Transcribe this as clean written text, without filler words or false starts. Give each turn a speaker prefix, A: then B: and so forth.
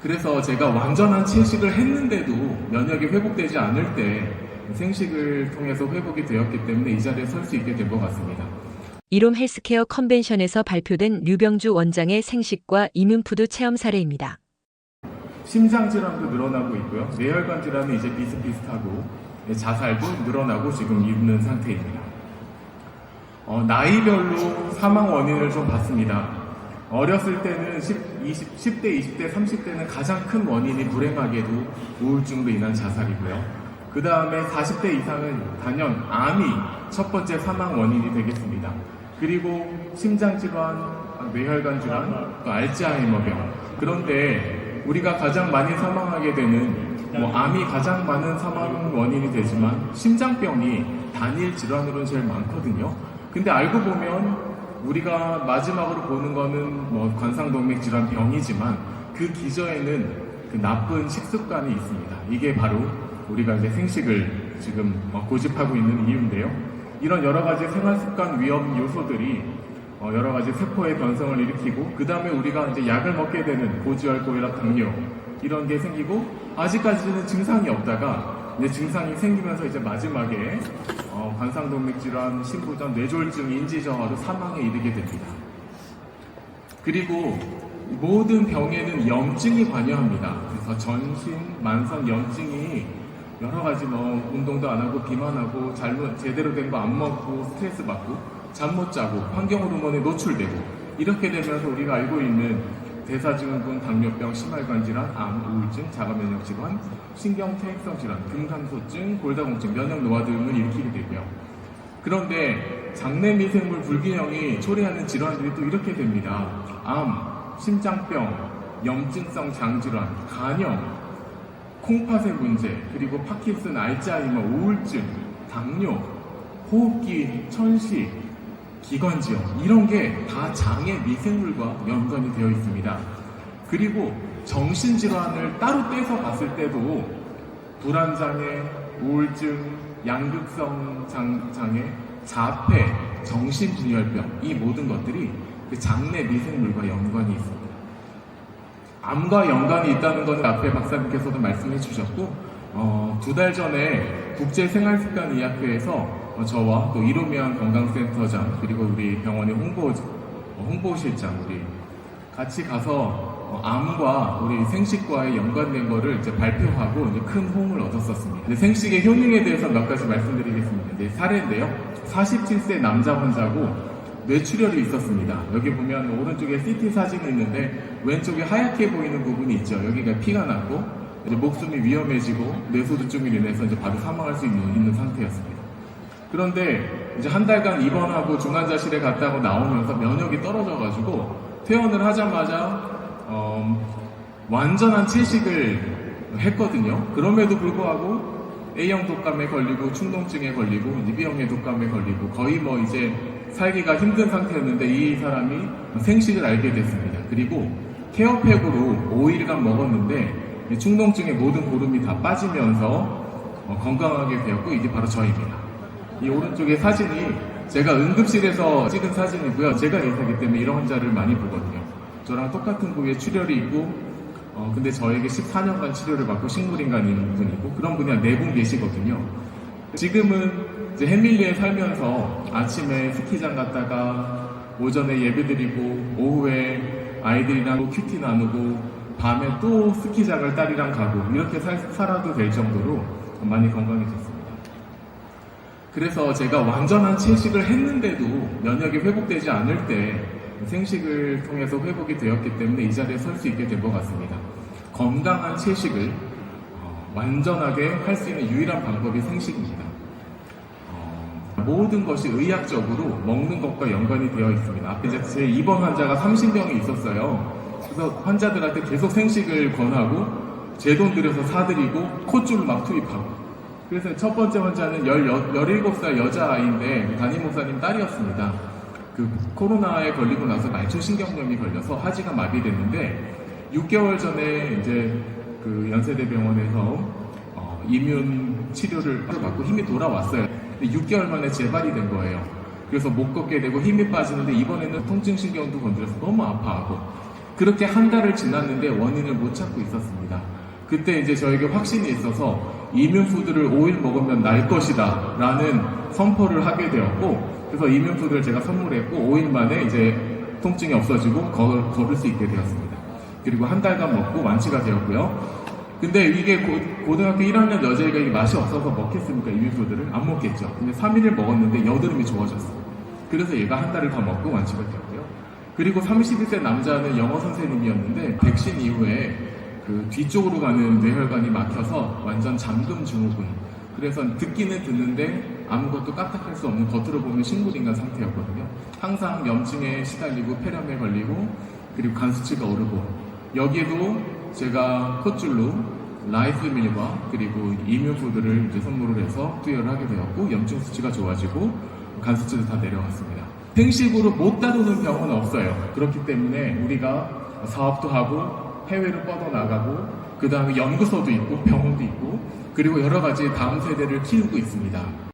A: 그래서 제가 완전한 채식을 했는데도 면역이 회복되지 않을 때 생식을 통해서 회복이 되었기 때문에 이 자리에 설 수 있게 된 것 같습니다.
B: 이롬 헬스케어 컨벤션에서 발표된 류병주 원장의 생식과 이뮨푸드 체험 사례입니다.
A: 심장 질환도 늘어나고 있고요. 뇌혈관 질환은 이제 비슷비슷하고 자살도 늘어나고 지금 있는 상태입니다. 나이별로 사망 원인을 좀 봤습니다. 어렸을 때는 10대, 20대, 30대는 가장 큰 원인이 불행하게도 우울증으로 인한 자살이고요. 그 다음에 40대 이상은 단연 암이 첫 번째 사망 원인이 되겠습니다. 그리고 심장질환, 뇌혈관 질환, 또 알츠하이머병. 그런데 우리가 가장 많이 사망하게 되는 암이 가장 많은 사망 원인이 되지만 심장병이 단일 질환으로는 제일 많거든요. 근데 알고 보면 우리가 마지막으로 보는 거는 관상동맥 질환 병이지만 그 기저에는 그 나쁜 식습관이 있습니다. 이게 바로 우리가 이제 생식을 지금 고집하고 있는 이유인데요. 이런 여러 가지 생활습관 위험 요소들이 여러 가지 세포의 변성을 일으키고 그 다음에 우리가 이제 약을 먹게 되는 고지혈, 고혈압, 당뇨 이런 게 생기고 아직까지는 증상이 없다가 이제 증상이 생기면서 이제 마지막에 관상동맥 질환, 심부전, 뇌졸중, 인지저하로 사망에 이르게 됩니다. 그리고 모든 병에는 염증이 관여합니다. 그래서 전신, 만성 염증이 여러 가지 운동도 안 하고 비만하고 제대로 된 거 안 먹고 스트레스 받고 잠 못 자고 환경 호르몬에 노출되고 이렇게 되면서 우리가 알고 있는 대사증후군, 당뇨병, 심혈관 질환, 암, 우울증, 자가면역 질환, 신경퇴행성 질환, 금감소증, 골다공증, 면역 노화 등을 일으키게 되고요. 그런데 장내 미생물 불균형이 초래하는 질환들이 또 이렇게 됩니다. 암, 심장병, 염증성 장질환, 간염, 콩팥의 문제, 그리고 파킨슨, 알츠하이머, 우울증, 당뇨, 호흡기, 천식, 기관지염 이런 게 다 장의 미생물과 연관이 되어 있습니다. 그리고 정신질환을 따로 떼서 봤을 때도 불안장애, 우울증, 양극성 장애, 자폐, 정신분열병 이 모든 것들이 그 장내 미생물과 연관이 있습니다. 암과 연관이 있다는 건 앞에 박사님께서도 말씀해 주셨고 2달 전에 국제생활습관의학회에서 저와 또 이로미안 건강센터장 그리고 우리 병원의 홍보실장 우리 같이 가서 암과 우리 생식과의 연관된 거를 이제 발표하고 이제 큰 호응을 얻었었습니다. 생식의 효능에 대해서 몇 가지 말씀드리겠습니다. 이제 사례인데요. 47세 남자 환자고 뇌출혈이 있었습니다. 여기 보면 오른쪽에 CT 사진이 있는데 왼쪽에 하얗게 보이는 부분이 있죠. 여기가 피가 났고 이제 목숨이 위험해지고 뇌소두증으로 인해서 이제 바로 사망할 수 있는 상태였습니다. 그런데 이제 한 달간 입원하고 중환자실에 갔다고 나오면서 면역이 떨어져가지고 퇴원을 하자마자 완전한 채식을 했거든요. 그럼에도 불구하고 A형 독감에 걸리고 충동증에 걸리고 이제 B형의 독감에 걸리고 거의 이제 살기가 힘든 상태였는데 이 사람이 생식을 알게 됐습니다. 그리고 케어팩으로 5일간 먹었는데 충동증의 모든 고름이 다 빠지면서 건강하게 되었고 이게 바로 저입니다. 이 오른쪽의 사진이 제가 응급실에서 찍은 사진이고요. 제가 의사이기 때문에 이런 환자를 많이 보거든요. 저랑 똑같은 부위에 출혈이 있고 근데 저에게 14년간 치료를 받고 식물인간인 분이고 그런 분이 한 4분 계시거든요. 지금은 이제 해밀리에 살면서 아침에 스키장 갔다가 오전에 예배드리고 오후에 아이들이랑 큐티 나누고 밤에 또 스키장을 딸이랑 가고 이렇게 살아도 될 정도로 많이 건강해졌습니다. 그래서 제가 완전한 채식을 했는데도 면역이 회복되지 않을 때 생식을 통해서 회복이 되었기 때문에 이 자리에 설 수 있게 된 것 같습니다. 건강한 채식을 완전하게 할 수 있는 유일한 방법이 생식입니다. 모든 것이 의학적으로 먹는 것과 연관이 되어 있습니다. 앞에 이제 제 입원 환자가 30명이 있었어요. 그래서 환자들한테 계속 생식을 권하고 제 돈 들여서 사드리고 콧줄을 막 투입하고 그래서 첫 번째 환자는 17살 여자아이인데 담임 목사님 딸이었습니다. 그 코로나에 걸리고 나서 말초신경염이 걸려서 하지가 마비됐는데 6개월 전에 이제 그 연세대병원에서 이뮨 치료를 받고 힘이 돌아왔어요. 근데 6개월 만에 재발이 된 거예요. 그래서 못 걷게 되고 힘이 빠지는데 이번에는 통증신경도 건드려서 너무 아파하고 그렇게 한 달을 지났는데 원인을 못 찾고 있었습니다. 그때 이제 저에게 확신이 있어서 이뮨푸드를 5일 먹으면 날 것이다 라는 선포를 하게 되었고, 그래서 이뮨푸드를 제가 선물했고 5일 만에 이제 통증이 없어지고 걸을 수 있게 되었습니다. 그리고 한 달간 먹고 완치가 되었고요. 근데 이게 고등학교 1학년 여자애가 이게 맛이 없어서 먹겠습니까? 이뮨푸드를? 안 먹겠죠. 근데 3일을 먹었는데 여드름이 좋아졌어요. 그래서 얘가 한 달을 다 먹고 완치가 되었고요. 그리고 31세 남자는 영어 선생님이었는데 백신 이후에 그 뒤쪽으로 가는 뇌혈관이 막혀서 완전 잠금 증후군. 그래서 듣기는 듣는데 아무것도 까딱할 수 없는, 겉으로 보면 식물인간 상태였거든요. 항상 염증에 시달리고 폐렴에 걸리고 그리고 간 수치가 오르고, 여기에도 제가 콧줄로 라이스밀과 그리고 이뮨푸드를 이제 선물을 해서 투여를 하게 되었고 염증 수치가 좋아지고 간 수치도 다 내려왔습니다. 생식으로 못 다루는 병은 없어요. 그렇기 때문에 우리가 사업도 하고 해외로 뻗어나가고 그 다음에 연구소도 있고 병원도 있고 그리고 여러 가지 다음 세대를 키우고 있습니다.